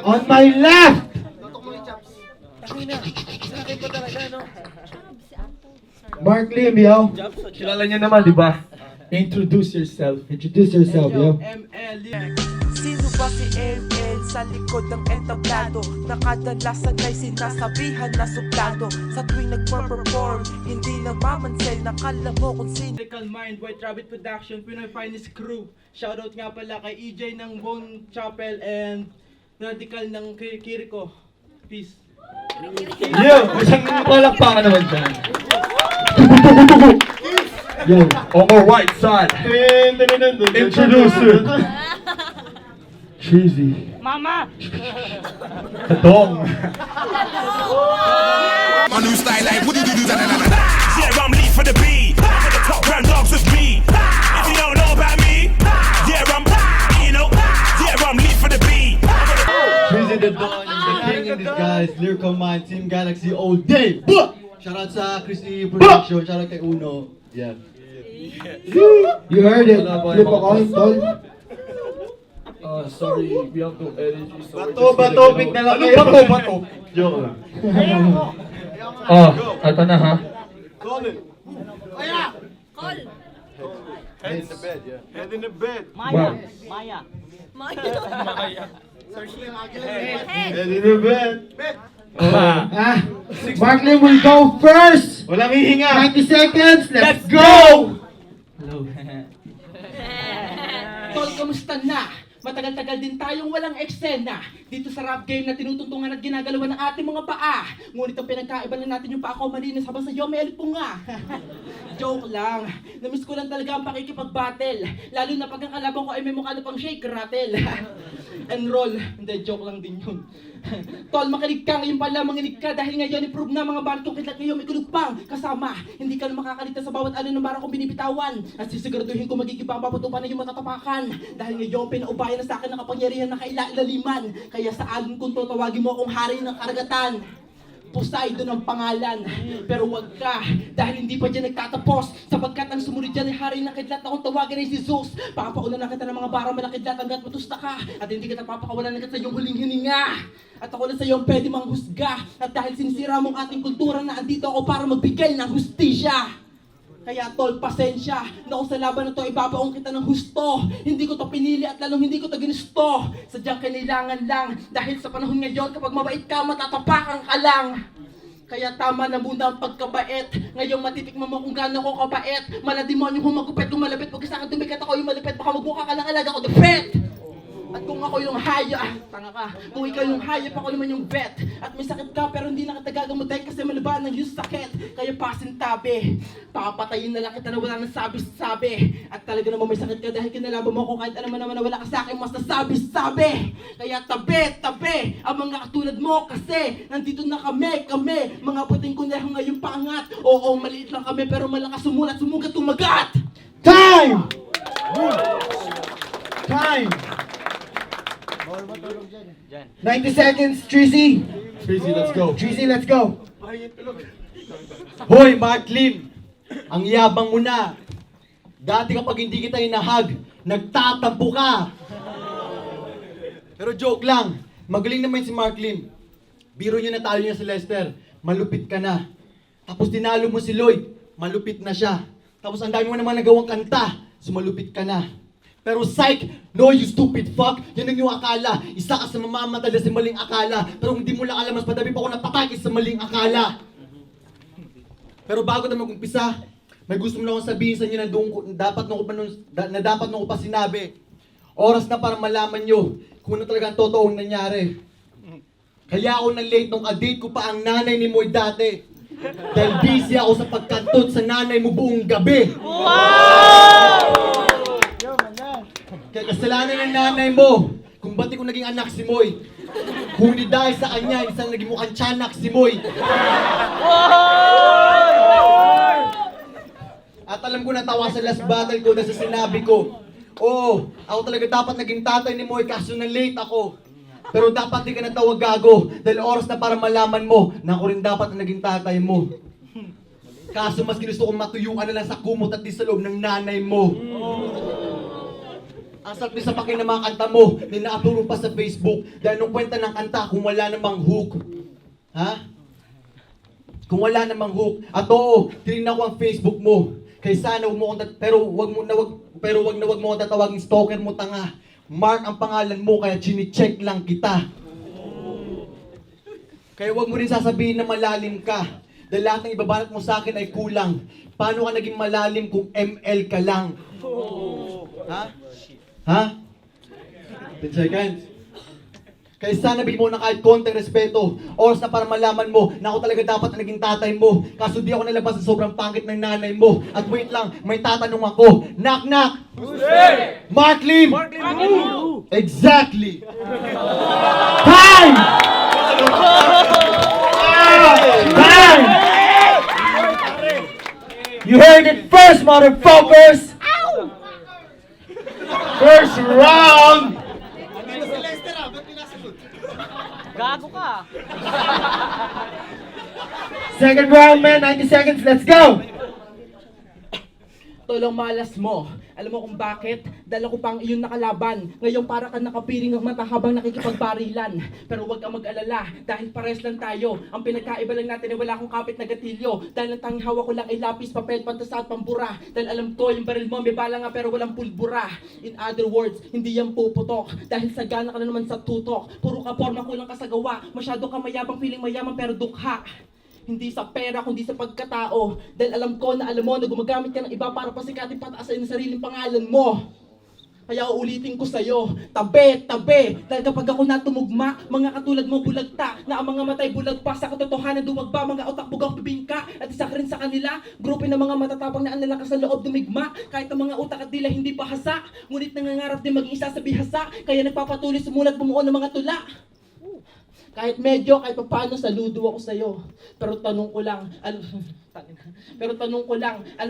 On my left! Mark Lim, yo. Kilala niyo naman, di ba? Introduce yourself, yo. Sino ba si ML sa likod ng entablado? Na kadalasan ay sinasabihan na suplado. Sa tuwing nagpo-perform, hindi namamansin. Nakala mo kung sino. Lyrical Mind, White Rabbit Production, Pinoy Finest Crew. Shoutout nga pala kay EJ ng Bone Chapel and Radical ng Kiriko. Peace. Yo! Isang palakpakan naman dyan. Yo. On the right side, introducer. Cheesy. Mama! Kadong. My new style like what do you do? Yeah, I'm lead for the beat. For the top round dogs with me. If you don't know about me, yeah, I'm lead for the beat. Cheesy the Don, the king in disguise, Lyrical Mind, Team Galaxy all day. Shout out sa Christy Production, shout out kay Uno. Yeah. You heard it. Flip a coin, tol. Sorry, we have no energy. So Bato, pick na lang kayo. Bato. Joke lang. Oh, eto na ha. Call. Head in the bed, yeah. Head in the bed. Wow. Maya! Head in the bed. Mark Lim will go first. Walang hihinga. 90 seconds, let's go! Tol, kamusta na? Matagal-tagal din tayong walang eksena dito sa rap game na tinutuntungan at ginagalawan ng ating mga paa. Ngunit ang pinagkaiba na natin yung paa ko malinis habang sa iyo may alipong nga. Joke lang. Namiss ko lang talaga ang pakikipag-battle. Lalo na pag ang kalaban ko ay may mukha na pang shake rattle. Enroll. Hindi, joke lang din yun. Tol, makinig ka ngayon pala, manginig ka dahil ngayon i-prove na mga barkong kitlat ngayon may kulog pang kasama. Hindi ka na makakaligtas sa bawat ano ng barang kong binibitawan. At sisiguraduhin ko magigibang paputupan na yung matatapakan. Dahil ngayon pinaubayan na sa akin ng kapangyarihan na kailaliman. Kaya sa alin kung tawagin mo akong hari ng karagatan. Poseidon ang pangalan, pero wag ka, dahil hindi pa dyan nagtatapos, sapagkat ang sumunod dyan ay hari ng kidlat na kung tawagin ay si Zeus. Papauna na kita ng mga barang malakidlat hanggat matusta ka, at hindi kita papakawalan agad sa iyong huling hininga. At ako lang sa iyo ang pwede manghusga, at dahil sinisira mong ating kultura na andito ako para magbigay ng hustisya. Kaya tol, pasensya, na kung sa laban na to ibabaong kita ng husto. Hindi ko to pinili at lalong hindi ko to ginusto. Sadyang kailangan lang, dahil sa panahon ngayon kapag mabait ka, matatapakan ka lang. Kaya tama na muna ang pagkabait. Ngayong matitikman mo kung gaano ko kabait. Malademonyo humagupit, kung malapit, pag sa akin tumikat ako yung malapit, baka magbuka ka lang alaga ko, the vet! At kung ako yung hayop, tanga ka, kung ikaw yung hayop, ako naman yung vet. At may sakit ka pero hindi na kita gagamutin kasi malaban ng yung sakit. Kaya pasintabi, papatayin na lang kita na wala nang sabi-sabi. At talaga naman may sakit ka dahil kinalaban mo ako kahit alam mo naman na wala ka sa akin mas nasabi-sabi. Kaya tabi, ang mga katulad mo kasi nandito na kami, mga puting kuneho ngayong pangat. Oo, maliit lang kami pero malakas sumulat, sumugat, tumagat. Time! Time! 90 seconds, Tracy. Tracy, let's go. Hoy, Mark Lim. Ang yabang mo na. Dati kapag hindi kita inahag, nagtatampo ka. Pero joke lang. Magaling naman si Mark Lim. Biro niya natalo niya si Lester. Malupit ka na. Tapos tinalo mo si Lloyd. Malupit na siya. Tapos ang dami mo naman nagawang kanta. Sumalupit ka na. Pero psych, no you stupid fuck, yan ang iyong akala. Isa ka sa mamamatala sa maling akala. Pero hindi mo lang alam, mas madami pa ako napatay sa maling akala. Pero bago na mag-umpisa, may gusto mo na akong sabihin sa inyo na dapat nung ko pa sinabi. Oras na para malaman nyo kung ano talaga ang totoong nangyari. Kaya ako na-late nung a-date ko pa ang nanay ni Moy dati. Dahil busy ako sa pagkantot sa nanay mo buong gabi. Kaya kasalanan ng nanay mo kung ba't ko naging anak si Moy. Kung hindi dahil sa kanya, isang naging mukhang tiyanak si Moy. At alam ko natawa sa last battle ko na sa sinabi ko. Oo, ako talaga dapat naging tatay ni Moy kaso na late ako. Pero dapat di ka natawag gago dahil oras na para malaman mo na ako rin dapat na naging tatay mo. Kaso mas ginusto kong matuyuan na lang sa kumot at di sa loob ng nanay mo. Ang sarap din sa pakin ng mga kanta mo, na pa sa Facebook, dahil nung kwenta ng kanta, kung wala namang hook. Ha? Kung wala namang hook. At oo, tinignan ko ang Facebook mo. Kaya sana huwag mo akong wag na wag mo akong tatawagin stalker mo, tanga. Mark ang pangalan mo, kaya chine-check lang kita. Kaya wag mo rin sasabihin na malalim ka. Dahil lahat ng ibabanat mo sa akin ay kulang. Paano ka naging malalim kung ML ka lang? Ha? Ha? 10 seconds. Kaya sana bigyan mo na kahit konting respeto. Oras na para malaman mo na ako talaga dapat na naging tatay mo. Kaso di ako nalabas sa sobrang pangit ng nanay mo. At wait lang, may tatanong ako. Knock knock! Who's there? Mark Lim! Mark Lim! Exactly! Time! Time! You heard it first, motherfuckers! First round! Gago ka. Second round, man. 90 seconds. Let's go! Tolong malas mo. Alam mo kung bakit? Dala ko pang iyon nakalaban. Ngayon para ka nakapiring ng mata habang nakikipagbarilan. Pero huwag kang mag-alala, dahil pares lang tayo. Ang pinagkaiba lang natin ay wala akong kapit na gatilyo. Dahil ang tanging hawak ko lang ay lapis, papel, pantasa at pambura. Dahil alam ko yung baril mo may bala nga pero walang pulbura. In other words, hindi yan puputok. Dahil sagana ka na naman sa tutok. Puro ka forma, kulang ka sa gawa. Masyado ka mayabang, feeling mayaman pero dukha. Hindi sa pera, kundi sa pagkatao. Dahil alam ko na alam mo na gumagamit ka ng iba para pasikatin pataasin ang sariling pangalan mo. Kaya uulitin ko sa'yo, tabi, tabi. Dahil kapag ako natumugma, mga katulad mo bulagta, na ang mga matay bulag pa sa katotohanan duwag ba, mga utak bugaw bibingka, at isa ka rin sa kanila, grupo ng mga matatapang na ang lalakas ng loob dumigma, kahit ang mga utak at dila hindi pa hasa, ngunit nangangarap din maging isa sa bihasa, kaya nagpapatuloy sumulat bumuo ng mga tula. Kahit medyo, kahit paano, saludo ako sa'yo. Pero tanong ko lang, alam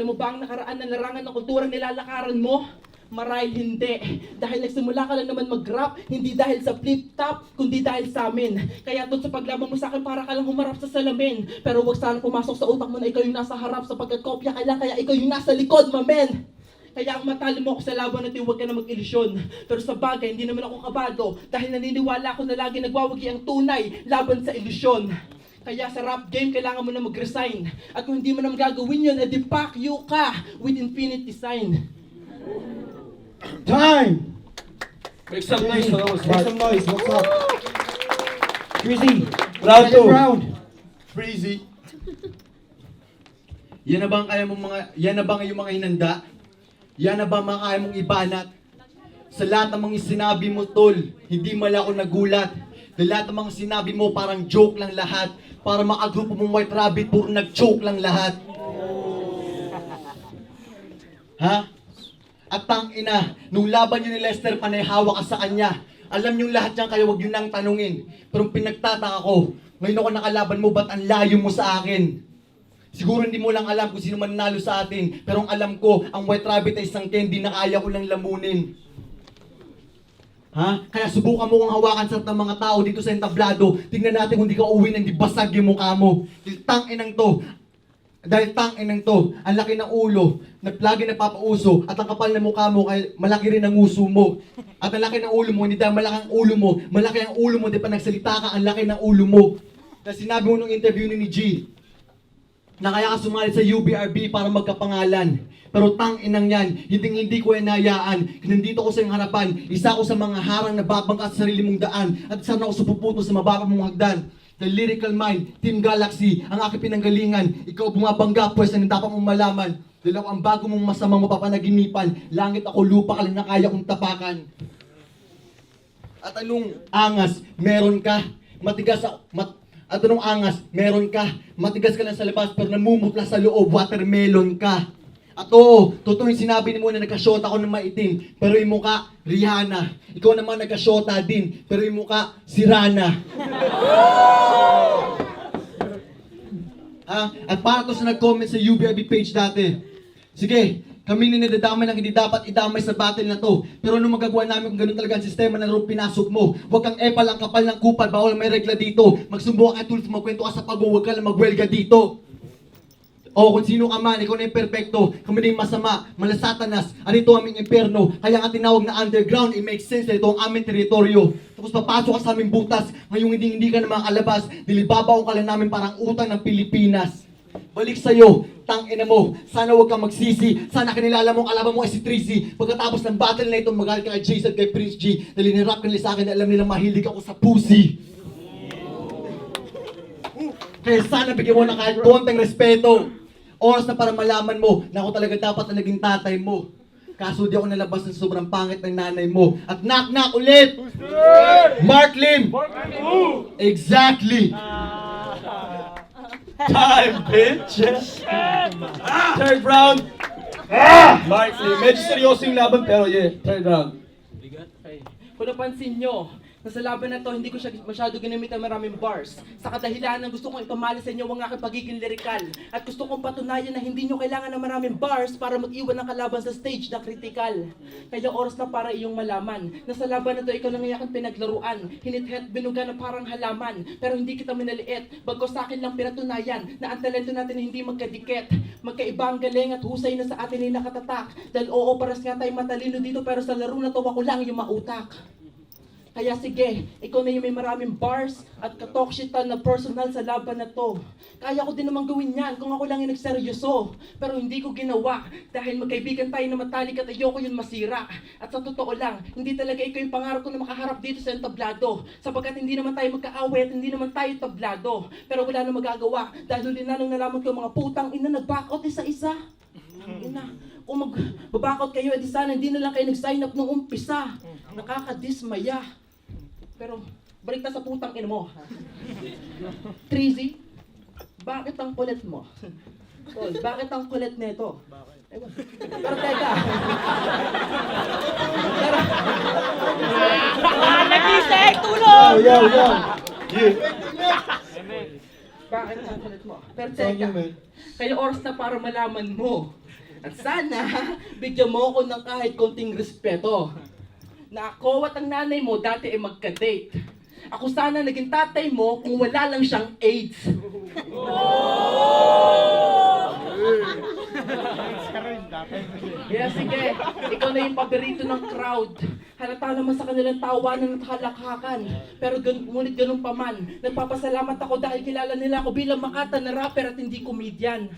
mo ba ang nakaraan ng larangan ng kulturang nilalakaran mo? Marahil hindi. Dahil nagsimula ka lang naman mag-rap, hindi dahil sa flip-top, kundi dahil sa amin. Kaya doon sa paglaban mo sa akin, para ka lang humarap sa salamin. Pero wag sana pumasok sa utak mo na ikaw yung nasa harap, sapagkat kopya ka lang, kaya ikaw yung nasa likod, mamen. Kaya ang matalo mo ako sa laban natin, huwag ka na mag-ilusyon. Pero sa bagay, hindi naman ako kabado. Dahil naniniwala ako na lagi nagwawagi ang tunay laban sa ilusyon. Kaya sa rap game, kailangan mo na mag-resign. At kung hindi mo na magagawin yun, edi pack you ka with infinite design. Time! Make some noise for those. Make some noise. What's up? Freezy. Round Second 2. round. Freezy. Yan na ba ang kaya mong yan na ba ang iyong mga hinanda? Yan na ba ang mga kaya mong ibanat? Sa lahat ng mga sinabi mo, tol, hindi mala ako nagulat. Dahil lahat ng mga sinabi mo, parang joke lang lahat. Para makagrupo mong White Rabbit, puro nag-choke lang lahat. Ha? At tangina, nung laban nyo ni Lester, panay hawak ka sa kanya. Alam nyo lahat yan, kaya huwag nyo nang tanungin. Pero pinagtataka ko, ngayon ako nakalaban mo, ba't ang layo mo sa akin? Siguro hindi mo lang alam kung sino man nanalo sa atin. Pero ang alam ko, ang White Rabbit ay isang candy na kaya ko lang lamunin. Ha? Kaya subukan mo kung hawakan sa mga tao dito sa entablado. Tingnan natin kung di ka uwi ng di basag yung mukha mo. Dahil tanginang to, ang laki ng ulo, lagi nagpapauso, at ang kapal ng mukha mo, kaya malaki rin ang uso mo. At ang laki ng ulo mo, hindi dahil malaki ang ulo mo, malaki ang ulo mo, di pa nagsalita ka, ang laki ng ulo mo. Na sinabi mo nung interview ni G, na kaya ka sumali sa UBRB para magkapangalan. Pero tanginang yan, hindi ko inayaan. Nandito ko sa iyong harapan, isa ko sa mga harang na babangka sa sarili mong daan, at sana ako supuputo sa mababa mong hagdan. The Lyrical Mind, Team Galaxy, ang aking pinanggalingan. Ikaw bumabangga, pwes na dapat mong malaman. Dahil ako ang bago mong masamang mapapanaginipan. Langit ako, lupa ka lang na kaya kong tapakan. At anong angas, meron ka? At anong angas, meron ka? Matigas ka lang sa labas, pero namumutla sa loob, watermelon ka. At oo, totoo yung sinabi mo na nagkasyota ako ng maitim, pero yung mukha, Rihanna. Ikaw naman nagkasyota din, pero yung mukha, si Rana. Ha? At para to sa nag-comment sa UBIB page dati, sige, kami ninadadamay ng hindi dapat idamay sa battle na to. Pero anong magagawa namin kung ganun talaga ang sistema na rin pinasok mo? Huwag kang epal ang kapal ng kupal, bawal may regla dito. Magsumbo ka tulad, magkwento ka sa pag-uwag ka lang magwelga dito. O kung sino ka man, ikaw na yung perfecto, kami na yung masama, malasatanas, anito aming imperno, kaya nga tinawag na underground, it makes sense na ito ang aming teritoryo. Tapos papasok ka sa aming butas, ngayong hindi ka na makalabas, nilibabaw ka lang namin parang utang ng Pilipinas. Balik sa'yo, tangina mo, sana huwag kang magsisi, sana kinilala mo ang kalaban mo ay si Tracy. Pagkatapos ng battle na ito, magalit ka kay Jason, kay Prince G, dahil nirap ka nila sa akin na alam nila mahilig ako sa pussy. Kaya sana bigyan mo na kahit konting respeto. Oras na para malaman mo na ako talaga dapat na naging tatay mo. Kaso di ako nalabas ng sobrang pangit ng nanay mo. At knock-knock ulit! Mark Lim! Exactly! Time, bitch! Third round! Mark Lee, medyo seryoso yung laban pero yeah, third round. Okay. Kung napansin nyo, na sa laban na to, hindi ko siya masyado ginamit ng maraming bars. Sa kadahilanan, gusto kong ipamali sa inyo ang aking pagiging lirikal. At gusto kong patunayan na hindi nyo kailangan ng maraming bars para mag-iwan ng kalaban sa stage na kritikal. Kaya oras na para iyong malaman na sa laban na to, ikaw lang aking pinaglaruan. Hinit-het, binuga na parang halaman. Pero hindi kita minaliit. Bagko sa akin lang pinatunayan na ang talento natin ay hindi magkadikit. Magkaiba ang galing at husay na sa atin ay nakatatak. Dahil oo, paras nga tayo matalino dito, pero sa laro na to, ako lang yung mautak. Kaya sige, ikaw na yung may maraming bars at katokshitan na personal sa laban na to. Kaya ko din naman gawin yan kung ako lang yung nagseryoso. Pero hindi ko ginawa dahil magkaibigan tayo na matalik at ayoko yun masira. At sa totoo lang, hindi talaga ikaw yung pangarap ko na makaharap dito sa entablado. Sapagkat hindi naman tayo magkaaway at hindi naman tayo tablado. Pero wala na magagawa dahil huli na nang nalaman ko yung mga putang ina nag-backout isa-isa. Ina, kung mag-backout kayo, edi sana hindi na lang kayo nag-sign up nung umpisa. Nakakadismaya. Pero, balik na sa putang ina mo. Trizy, bakit ang kulit mo? Tol, bakit ang kulit nito? Ewan. Pero teka. Pero, Nagising! Tulog! Yo! bakit ang kulit mo? Pero teka. Kaya oras na para malaman mo. At sana, bigyan mo ako ng kahit konting respeto. Na ako at ang nanay mo dati ay magka-date. Ako sana naging tatay mo kung wala lang siyang AIDS. Kaya sige, ikaw na yung paborito ng crowd. Halata naman sa kanilang tawanan at halakhakan. Pero ngunit ganun pa man, nagpapasalamat ako dahil kilala nila ako bilang Makata na rapper at hindi comedian.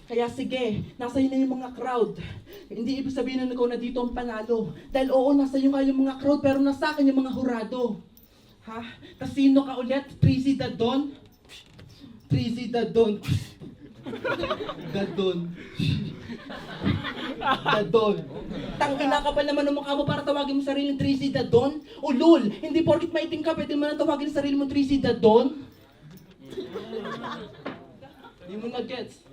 Kaya sige, nasa iyo na yung mga crowd. Hindi ibig sabihin na ikaw na dito ang panalo. Dahil oo, nasa iyo nga yung mga crowd, pero nasa akin yung mga hurado. Ha? Kasino ka ulit? Trizy the Don? Trizy the Don. Dadon. Dadon. Tangina ka pa naman ng mukha mo para tawagin mo sariling Trizy the Don? O lul, hindi porkit maitim ka, pwede mo na tawagin sarili mo Trizy the Don? Hindi mo na-gets.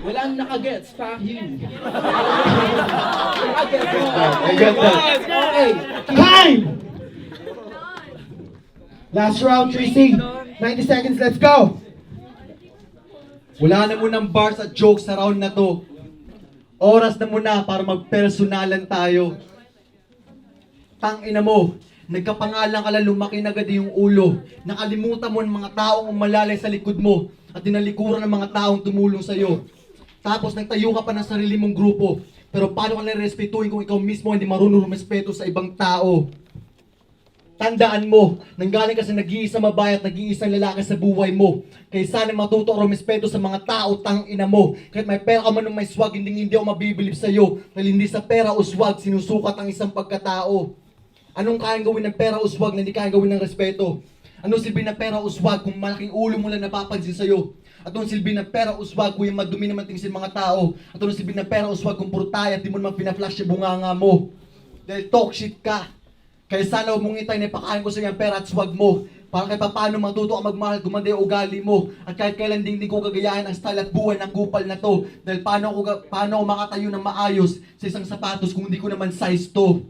Walang nakagets, Fahim. Nakagets mo. Ay, ganda. Okay. Time! Last round, Tracy. 90 seconds, let's go! Wala na munang bars at jokes sa round na to. Oras na muna para magpersonalan tayo. Tangina mo, nagkapangalan ka lang, lumaki na agad yung ulo. Nakalimutan mo ang mga taong umalalay sa likod mo at dinalikuran ng mga taong tumulong sa'yo. Tapos nagtayo ka pa ng sarili mong grupo. Pero paano ka nare-respetuhin kung ikaw mismo hindi marunong rumespeto sa ibang tao? Tandaan mo, nanggaling ka sa nag-iisang babae at nag-iisang lalaki sa buhay mo. Kaya sana matuto ka rumespeto sa mga tao, tangina mo. Kahit may pera ka man o may swag, hindi ako mabibilib sa'yo. Dahil hindi sa pera o swag sinusukat ang isang pagkatao. Anong kayang gawin ng pera o swag na hindi kayang gawin ng respeto? Anong silbi ng pera o swag kung malaking ulo mo lang napapansin sa'yo? At anong silbi ng pera o swag kung yung madumi naman tingsin mga tao? At anong silbi ng pera o swag kung puro tayo at di mo naman pinaflash yung bunganga mo? Dahil talk shit ka. Kaya sana huwag mong itay na ipakain ko sa yung pera at swag mo. Para kahit paano matuto ka magmahal, gumanda yung ugali mo. At kahit kailan din ko gagayahin ang style at buwan ng kupal na to. Dahil paano ako makatayo ng maayos sa isang sapatos kung hindi ko naman size to?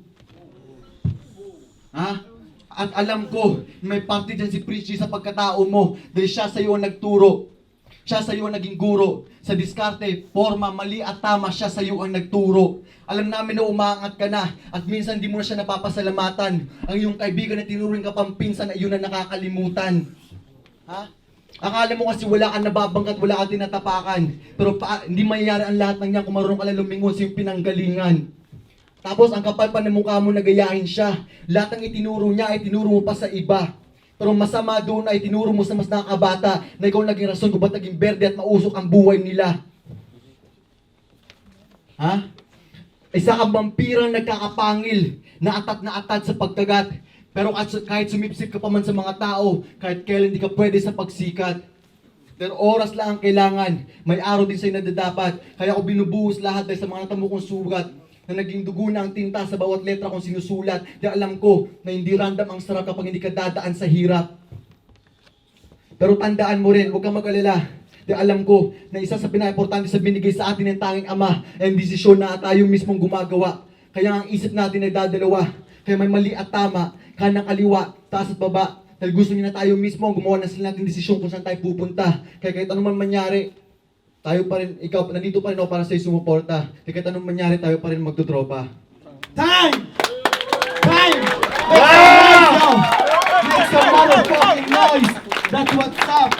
Ha? At alam ko, may parte dyan si Preachy sa pagkatao mo. Dahil siya sa iyo ang nagturo. Siya sa iyo ang naging guro. Sa diskarte, forma, mali at tama, siya sa iyo ang nagturo. Alam namin na umaangat ka na at minsan di mo na siya napapasalamatan. Ang iyong kaibigan na tinuring ka pang pinsan ay yun na nakakalimutan. Ha? Akala mo kasi wala kang nababangkat, wala kang tinatapakan. Pero hindi mangyayari ang lahat ng yan kung marunong ka lang lumingon sa iyong pinanggalingan. Tapos ang kapal pa ng mukha mo, nagayahin siya. Lahat ng itinuro niya ay tinuro mo pa sa iba. Pero masama doon ay tinuro mo sa mas nakakabata na ikaw naging rason kung ba't naging berde at mausok ang buhay nila. Ha? Isa kang vampirang nagkakapangil, na atat sa pagkagat. Pero kahit sumipsip ka pa man sa mga tao, kahit kailan hindi ka pwede sa pagsikat. Pero oras lang ang kailangan, may araw din sa'yo na dadapat. Kaya ako binubuhos lahat dahil sa mga natamo kong sugat, na naging dugo na ang tinta sa bawat letra kong sinusulat. Dahil alam ko na hindi random ang sarap kapag hindi ka dadaan sa hirap. Pero tandaan mo rin, huwag kang mag-alala. Dahil alam ko na isa sa pinaka-importante sa binigay sa atin ng tanging Ama ay ang desisyon na tayo mismong gumagawa. Kaya ang isip natin ay dadalawa. Kaya may mali at tama, kanang kaliwa, taas at baba. Dahil gusto niya na tayo mismo gumawa ng sila natin desisyon kung saan tayo pupunta. Kaya kahit anong man mangyari, tayo pa rin, ikaw, nandito pa rin ako para sa'yo sumuporta. Kaya kahit anong mangyari, tayo pa rin magtutropa. Time! Time! Make some motherfucking noise! That's what's up!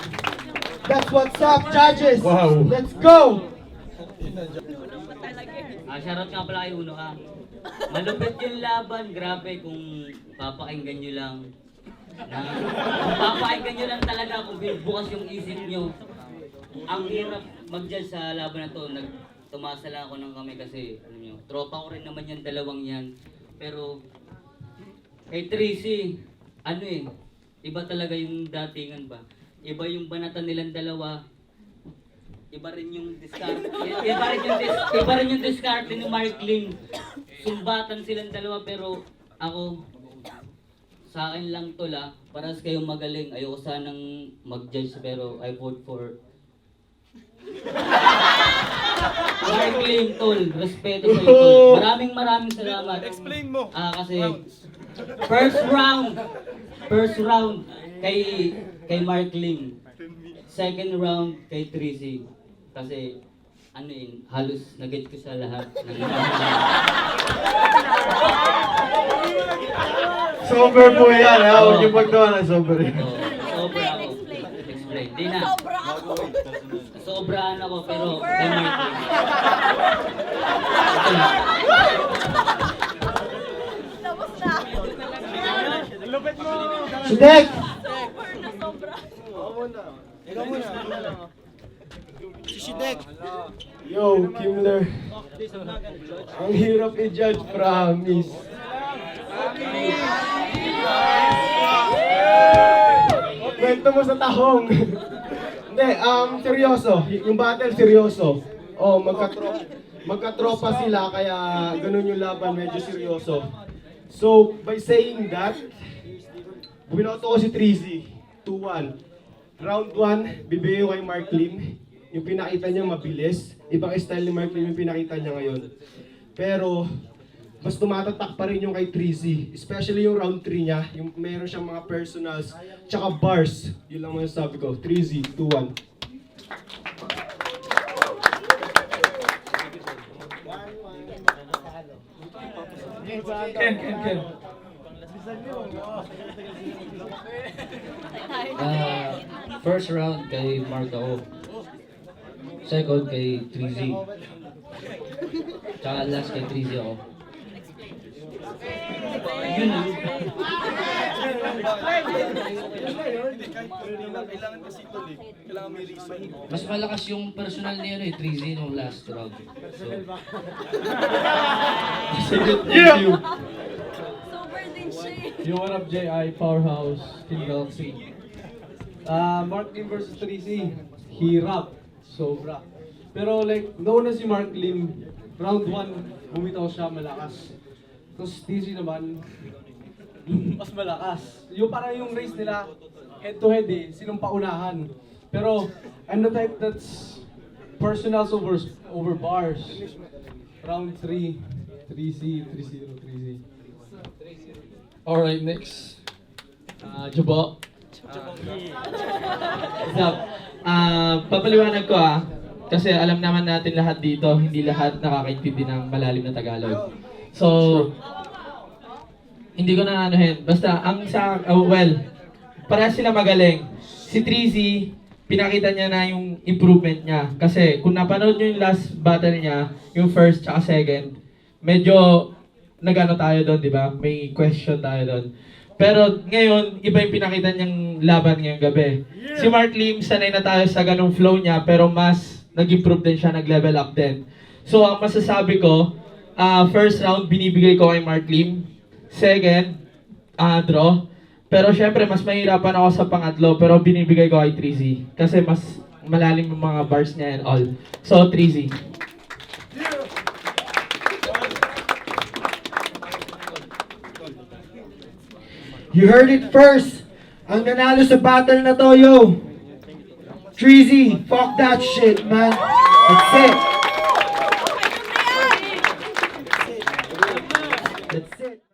That's what's up, judges! Wow. Let's go! Shoutout nga pala kay Uno ha. Malupit yung laban, grabe kung papakinggan nyo lang. Kung papakinggan nyo lang talaga, kung bukas yung isip nyo. Ang hirap mag-judge sa laban na to, tumasa lang ako ng kamay kasi, alam nyo, tropa ko rin naman yung dalawang yan. Pero, kay Tracy, iba talaga yung datingan ba? Iba yung banatan nilang dalawa. Iba rin yung discard. Iba rin yung discard ni Mark Ling. Sumbatan silang dalawa pero ako sa akin lang to para sa kayong magaling. Ayoko sanang mag-judge pero I vote for Mark Ling, tol. Respeto sa iyo, tol. Maraming salamat. Explain mo. Kasi first round kay Mark Ling. Second round kay Tracy. Kasi halos nag-get ko sa lahat. Sober po yan, ha? Huwag niyo pagkawa ng sober. Sobra ako. Explain. Di na. Sobraan ako pero kay Mark Ling. Ito lang. Tapos na. Sudek! Yo, Kimler. Ang hirap i-judge, promise. Kwento mo sa tahong. Hindi, seryoso. Yung battle, seryoso. Oh, magkatropa sila, kaya ganun yung laban, medyo seryoso. So, by saying that, binoto ko si Trizy, 2-1. Round 1, bibigay ko kay Mark Lim. Yung pinakita niya mabilis. Ibang style ni Mark Lim yung pinakita niya ngayon. Pero, mas tumatatak pa rin yung kay Trizy. Especially yung round 3 niya. Yung meron siyang mga personals, tsaka bars. Yun lang masasabi ko. Trizy, 2-1. Ken. First round kay Mark ako. Second kay Trizy. Tsaka last kay Trizy ako. Yun lang. Kailangan kasi ito kailangan may reason. Mas malakas yung personal niya Trizy nung last round. So, Yeah! Sober din siya eh. Yo, what up, J.I. Powerhouse, Team Galaxy. Mark Lim versus Tracy, hirap, sobra. Pero like, nauna si Mark Lim, round 1, bumitaw siya, malakas. Tapos Tracy naman, mas malakas. Yung parang yung race nila, head to head sinong paunahan. Pero, I'm the type that's personals over bars. Round 3, 3C, 3-0, 3C. Alright, next. Jabo. What's up? Papaliwanag ko kasi alam naman natin lahat dito, hindi lahat nakakaintindi ng malalim na Tagalog. So, hindi ko na anuhin. Basta, parehas sila magaling. Si Trizy, pinakita niya na yung improvement niya. Kasi kung napanood niyo yung last battle niya, yung first tsaka second, medyo nagano tayo doon, di ba? May question tayo doon. Pero ngayon, iba yung pinakita niyang laban ngayong gabi. Si Mark Lim, sanay na tayo sa ganong flow niya, pero mas nag-improve din siya, nag-level up din. So, ang masasabi ko, first round, binibigay ko kay Mark Lim. Second, draw. Pero syempre, mas mahirapan ako sa pangatlo, pero binibigay ko kay 3Z. Kasi mas malalim yung mga bars niya and all. So, 3Z. You heard it first. Ang nanalo sa battle na to, yo. 3Z, fuck that shit, man. That's it. That's it.